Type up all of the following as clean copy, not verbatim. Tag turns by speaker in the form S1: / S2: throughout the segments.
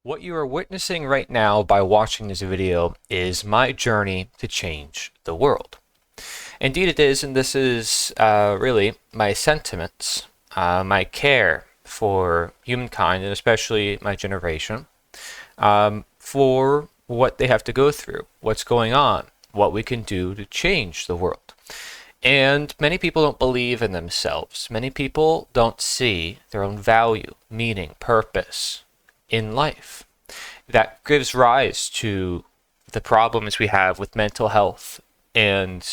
S1: What you are witnessing right now by watching this video is my journey to change the world. Indeed it is, and this is really my sentiments, my care for humankind, and especially my generation, for what they have to go through, what's going on, what we can do to change the world. And many people don't believe in themselves. Many people don't see their own value, meaning, purpose in life. That gives rise to the problems we have with mental health and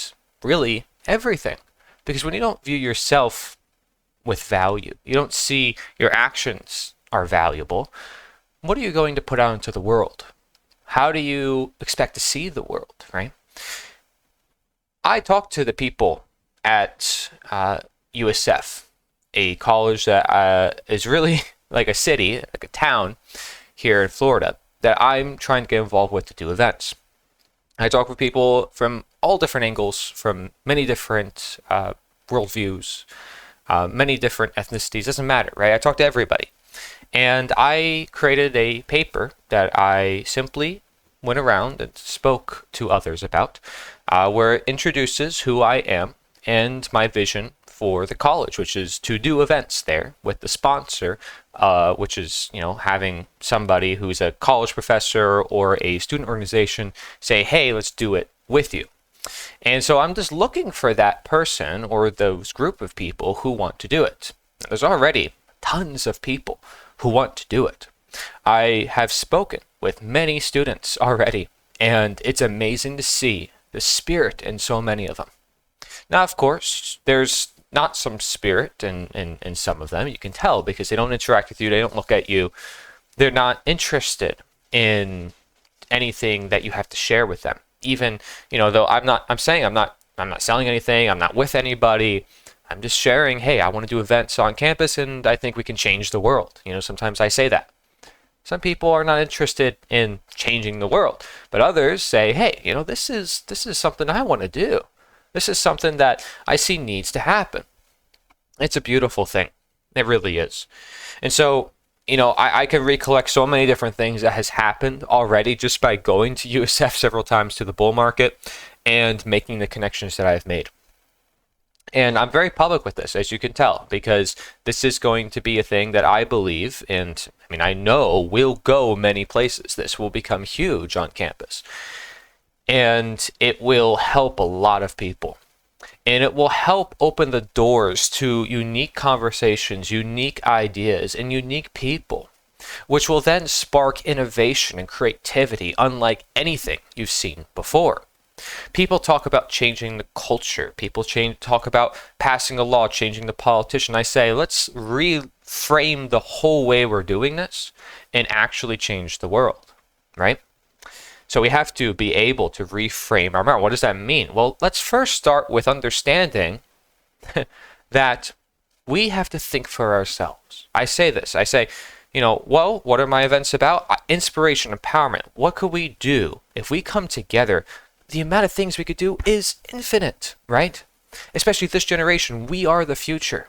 S1: really everything. Because when you don't view yourself with value, you don't see your actions are valuable, what are you going to put out into the world? How do you expect to see the world, right? I talked to the people at USF, a college that is really like a city, like a town here in Florida, that I'm trying to get involved with to do events. I talk with people from all different angles, from many different worldviews, many different ethnicities, doesn't matter, right? I talk to everybody. And I created a paper that I simply went around and spoke to others about, where it introduces who I am and my vision for the college, which is to do events there with the sponsor, which is, having somebody who's a college professor or a student organization say, hey, let's do it with you. And so I'm just looking for that person or those group of people who want to do it. There's already tons of people who want to do it. I have spoken with many students already, and it's amazing to see the spirit in so many of them. Now, of course, there's not some spirit in some of them. You can tell because they don't interact with you. They don't look at you. They're not interested in anything that you have to share with them. Even, though I'm not selling anything. I'm not with anybody. I'm just sharing, hey, I want to do events on campus and I think we can change the world. Sometimes I say that. Some people are not interested in changing the world, but others say, hey, this is something I want to do. This is something that I see needs to happen. It's a beautiful thing. It really is. And so, I can recollect so many different things that has happened already just by going to USF several times to the bull market and making the connections that I've made. And I'm very public with this, as you can tell, because this is going to be a thing that I believe, and I know will go many places. This will become huge on campus. And it will help a lot of people. And it will help open the doors to unique conversations, unique ideas, and unique people, which will then spark innovation and creativity unlike anything you've seen before. People talk about changing the culture. People talk about passing a law, changing the politician. I say, let's reframe the whole way we're doing this and actually change the world, right? So we have to be able to reframe our mind. What does that mean? Well, let's first start with understanding that we have to think for ourselves. I say this. I say, what are my events about? Inspiration, empowerment. What could we do if we come together? The amount of things we could do is infinite, right? Especially this generation, we are the future.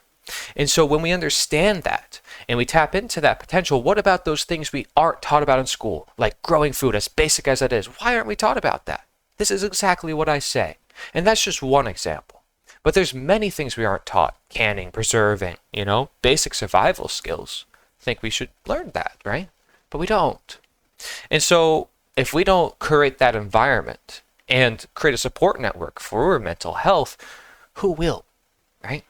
S1: And so when we understand that and we tap into that potential, what about those things we aren't taught about in school, like growing food, as basic as it is? Why aren't we taught about that? This is exactly what I say. And that's just one example. But there's many things we aren't taught. Canning, preserving, basic survival skills. I think we should learn that, right? But we don't. And so if we don't create that environment and create a support network for mental health, who will, right?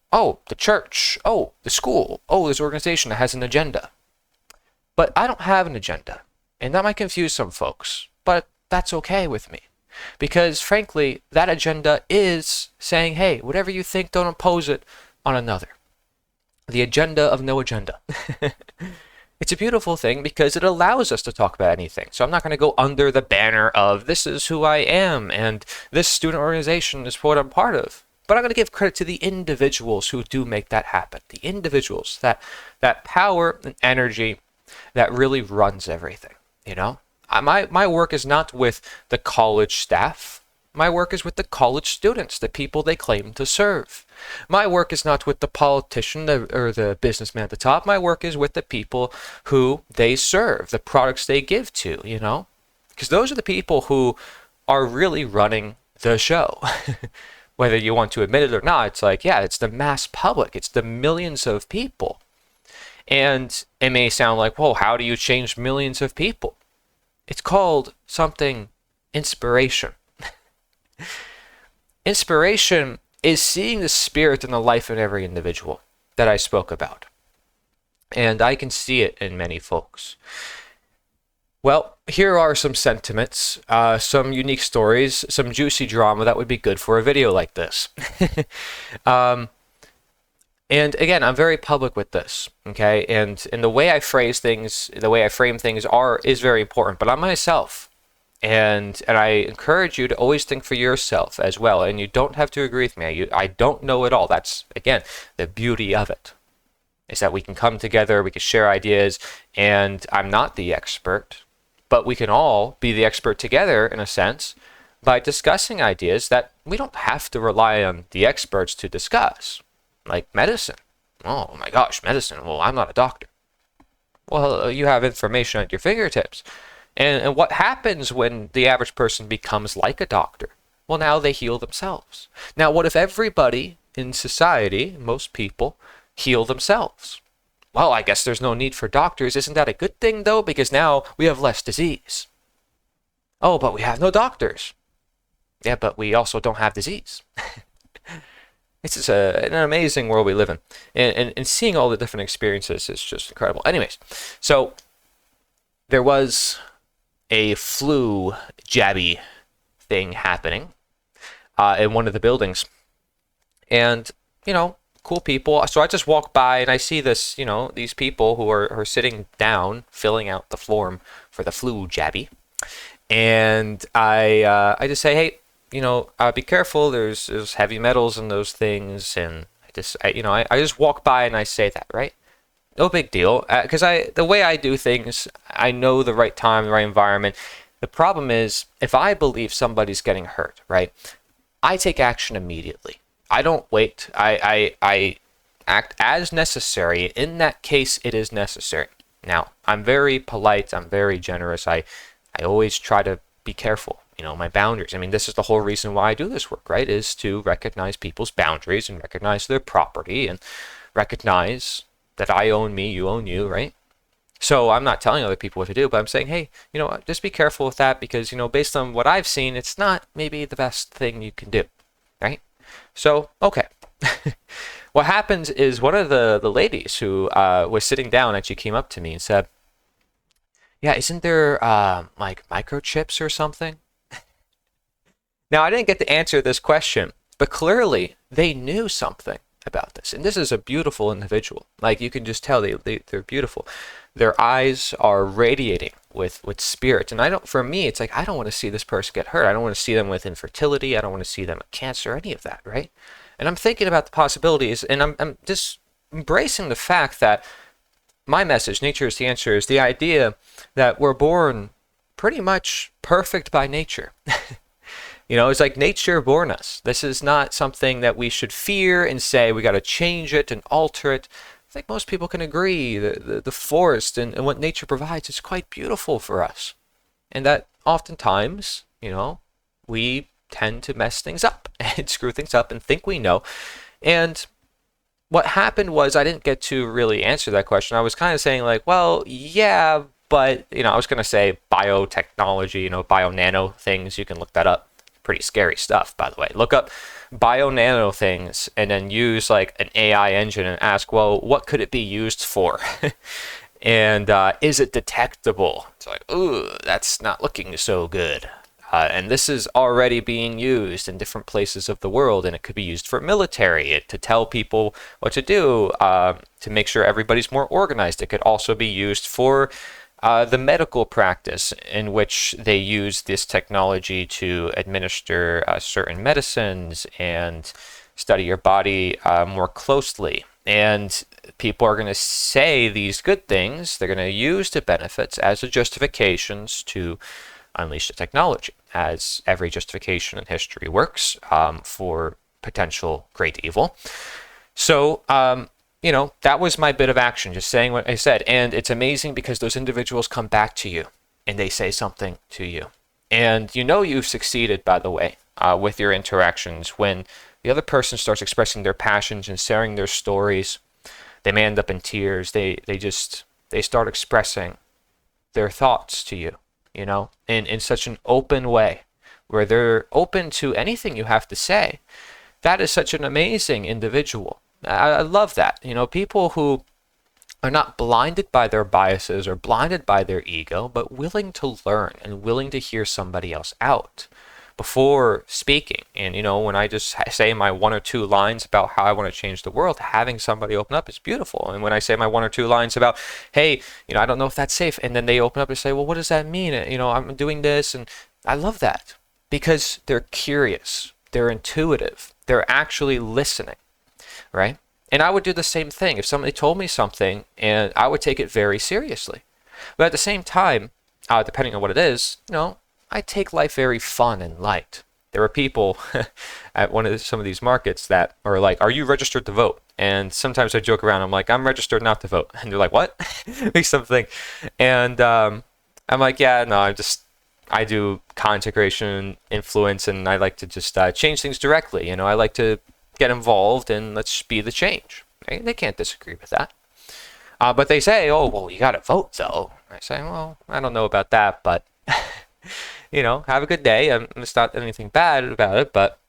S1: Oh, the church. Oh, the school. Oh, this organization that has an agenda. But I don't have an agenda. And that might confuse some folks. But that's okay with me. Because frankly, that agenda is saying, hey, whatever you think, don't impose it on another. The agenda of no agenda. It's a beautiful thing because it allows us to talk about anything. So I'm not going to go under the banner of this is who I am and this student organization is what I'm part of. But I'm going to give credit to the individuals who do make that happen. The individuals, that power and energy that really runs everything, My work is not with the college staff. My work is with the college students, the people they claim to serve. My work is not with the politician or the businessman at the top. My work is with the people who they serve, the products they give to, you know? Because those are the people who are really running the show. Whether you want to admit it or not, it's like, yeah, it's the mass public. It's the millions of people. And it may sound like, well, how do you change millions of people? It's called something inspiration. Inspiration is seeing the spirit in the life of every individual that I spoke about. And I can see it in many folks. Well, here are some sentiments, some unique stories, some juicy drama that would be good for a video like this. And again, I'm very public with this, okay? And the way I phrase things, the way I frame things is very important. But I'm myself, and I encourage you to always think for yourself as well. And you don't have to agree with me. I don't know it all. That's, again, the beauty of it, is that we can come together, we can share ideas, and I'm not the expert, but we can all be the expert together, in a sense, by discussing ideas that we don't have to rely on the experts to discuss. Like medicine. Oh my gosh, medicine. Well, I'm not a doctor. Well, you have information at your fingertips. And what happens when the average person becomes like a doctor? Well, now they heal themselves. Now, what if everybody in society, most people, heal themselves? Well, I guess there's no need for doctors. Isn't that a good thing, though? Because now we have less disease. Oh, but we have no doctors. Yeah, but we also don't have disease. It's just an amazing world we live in. And seeing all the different experiences is just incredible. Anyways, so there was a flu jabby thing happening in one of the buildings. And, you know, cool people. So I just walk by and I see this, you know, these people who are sitting down, filling out the form for the flu jabby. And I just say, hey, you know, be careful. There's heavy metals in those things, and I just walk by and I say that, right? No big deal, because the way I do things, I know the right time, the right environment. The problem is, if I believe somebody's getting hurt, right, I take action immediately. I don't wait. I act as necessary. In that case, it is necessary. Now, I'm very polite. I'm very generous. I always try to be careful. You know, my boundaries. I mean, this is the whole reason why I do this work, right? Is to recognize people's boundaries and recognize their property and recognize that I own me, you own you, right? So I'm not telling other people what to do, but I'm saying, hey, you know, just be careful with that because, you know, based on what I've seen, it's not maybe the best thing you can do, right? So, okay. What happens is one of the ladies who was sitting down actually came up to me and said, yeah, isn't there like microchips or something? Now, I didn't get to answer this question, but clearly they knew something about this. And this is a beautiful individual. Like, you can just tell they're beautiful. Their eyes are radiating with spirit. And for me, it's like, I don't want to see this person get hurt. I don't want to see them with infertility. I don't want to see them with cancer, any of that, right? And I'm thinking about the possibilities, and I'm just embracing the fact that my message, nature is the answer, is the idea that we're born pretty much perfect by nature. You know, it's like nature born us. This is not something that we should fear and say we got to change it and alter it. I think most people can agree that the forest and what nature provides is quite beautiful for us. And that oftentimes, you know, we tend to mess things up and screw things up and think we know. And what happened was I didn't get to really answer that question. I was kind of saying like, well, yeah, but, you know, I was going to say biotechnology, you know, bio-nano things. You can look that up. Pretty scary stuff, by the way. Look up bio-nano things and then use like an AI engine and ask, well, what could it be used for? And is it detectable? It's like, ooh, that's not looking so good. And this is already being used in different places of the world, and it could be used for military, to tell people what to do, to make sure everybody's more organized. It could also be used for the medical practice, in which they use this technology to administer certain medicines and study your body more closely. And people are going to say these good things. They're going to use the benefits as the justifications to unleash the technology. as every justification in history works for potential great evil. So, that was my bit of action, just saying what I said. And it's amazing because those individuals come back to you and they say something to you. And you've succeeded, by the way, with your interactions when the other person starts expressing their passions and sharing their stories. They may end up in tears. They start expressing their thoughts to you, in such an open way where they're open to anything you have to say. That is such an amazing individual. I love that. People who are not blinded by their biases or blinded by their ego, but willing to learn and willing to hear somebody else out before speaking. And, when I just say my one or two lines about how I want to change the world, having somebody open up is beautiful. And when I say my one or two lines about, hey, I don't know if that's safe, and then they open up and say, well, what does that mean? I'm doing this. And I love that because they're curious, they're intuitive, they're actually listening, right? And I would do the same thing if somebody told me something, and I would take it very seriously. But at the same time, depending on what it is, I take life very fun and light. There are people at some of these markets that are like, are you registered to vote? And sometimes I joke around. I'm like, I'm registered not to vote. And they're like, what? Makes them think. And I'm like, yeah, no, I do content creation, influence, and I like to just change things directly. I like to get involved and let's be the change. Right? They can't disagree with that. But they say, oh, well, you got to vote, though. I say, well, I don't know about that, but, have a good day. It's not anything bad about it, but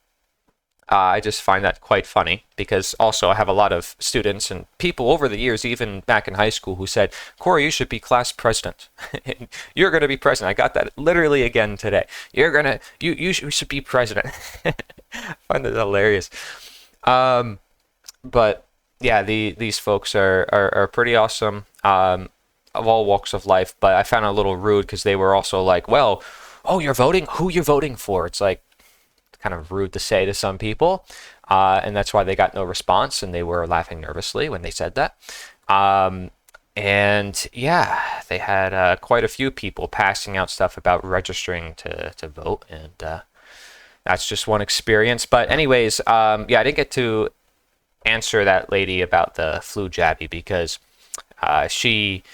S1: I just find that quite funny because also I have a lot of students and people over the years, even back in high school, who said, Corey, you should be class president. You're going to be president. I got that literally again today. You should be president. I find that hilarious. But yeah, these folks are pretty awesome, of all walks of life. But I found it a little rude because they were also like, well, oh, you're voting? Who you're voting for? It's like kind of rude to say to some people. And that's why they got no response. And they were laughing nervously when they said that. And yeah, they had quite a few people passing out stuff about registering to vote. And that's just one experience. But anyways, I didn't get to answer that lady about the flu jabby because she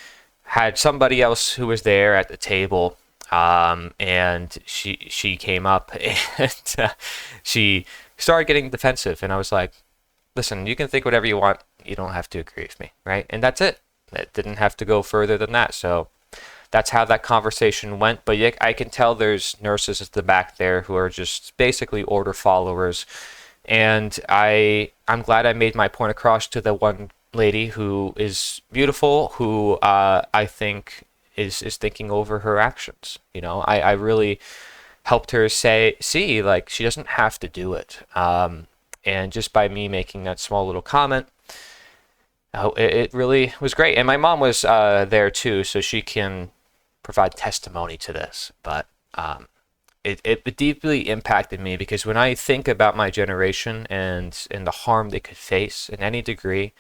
S1: had somebody else who was there at the table, and she came up and she started getting defensive, and I was like, listen, you can think whatever you want, you don't have to agree with me, right? And that's it. It didn't have to go further than that. So that's how that conversation went. But I can tell there's nurses at the back there who are just basically order followers. And I'm glad I made my point across to the one lady who is beautiful, who I think is thinking over her actions. I really helped her see, like, she doesn't have to do it. And just by me making that small little comment, it really was great. And my mom was there too, so she can provide testimony to this. But it deeply impacted me because when I think about my generation and the harm they could face in any degree,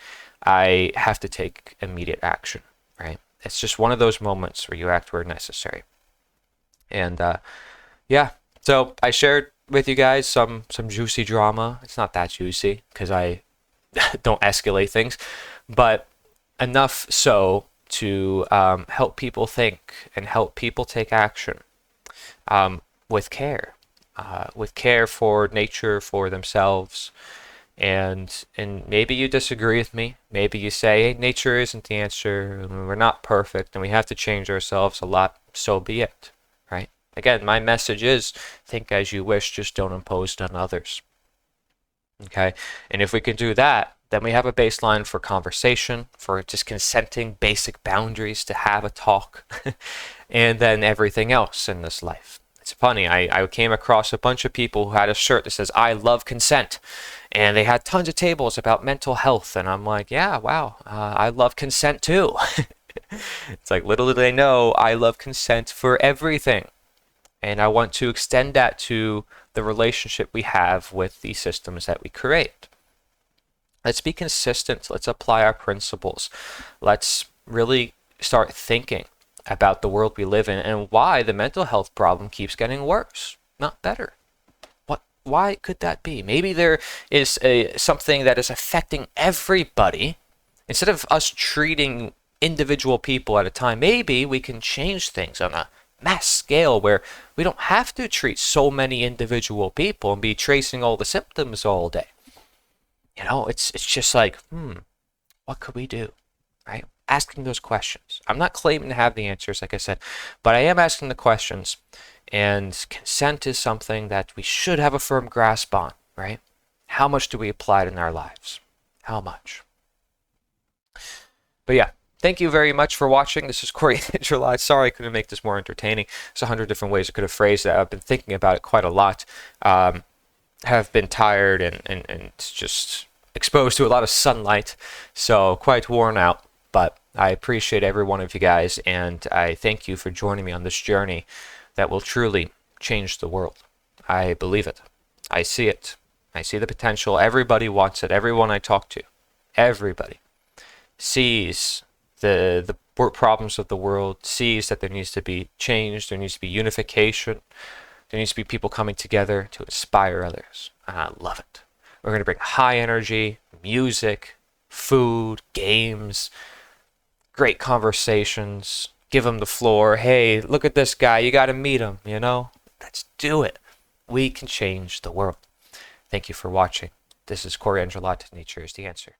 S1: I have to take immediate action, right? It's just one of those moments where you act where necessary. And so I shared with you guys some juicy drama. It's not that juicy because I don't escalate things, but enough so to help people think and help people take action with care for nature, for themselves. And maybe you disagree with me. Maybe you say, hey, nature isn't the answer, and we're not perfect, and we have to change ourselves a lot. So be it, right? Again, my message is think as you wish, just don't impose on others. Okay? And if we can do that, then we have a baseline for conversation, for just consenting, basic boundaries to have a talk, and then everything else in this life. It's funny, I came across a bunch of people who had a shirt that says, I love consent. And they had tons of tables about mental health. And I'm like, yeah, wow, I love consent too. It's like, little do they know, I love consent for everything. And I want to extend that to the relationship we have with the systems that we create. Let's be consistent. Let's apply our principles. Let's really start thinking about the world we live in and why the mental health problem keeps getting worse. not better. Why could that be? Maybe there is something that is affecting everybody. Instead of us treating individual people at a time, maybe we can change things on a mass scale where we don't have to treat so many individual people and be tracing all the symptoms all day. It's just like, what could we do? Right? Asking those questions. I'm not claiming to have the answers, like I said, but I am asking the questions. And consent is something that we should have a firm grasp on, right? How much do we apply it in our lives? How much? But yeah, thank you very much for watching. This is Corey July. Sorry I couldn't make this more entertaining. There's 100 different ways I could have phrased that. I've been thinking about it quite a lot. Have been tired and just exposed to a lot of sunlight, so quite worn out. But I appreciate every one of you guys, and I thank you for joining me on this journey that will truly change the world. I believe it. I see it. I see the potential. Everybody wants it. Everyone I talk to, everybody sees the problems of the world, sees that there needs to be change, there needs to be unification, there needs to be people coming together to inspire others. And I love it. We're going to bring high energy, music, food, games, great conversations, give them the floor. Hey, look at this guy. You got to meet him, Let's do it. We can change the world. Thank you for watching. This is Corey Angelotti. Nature is the answer.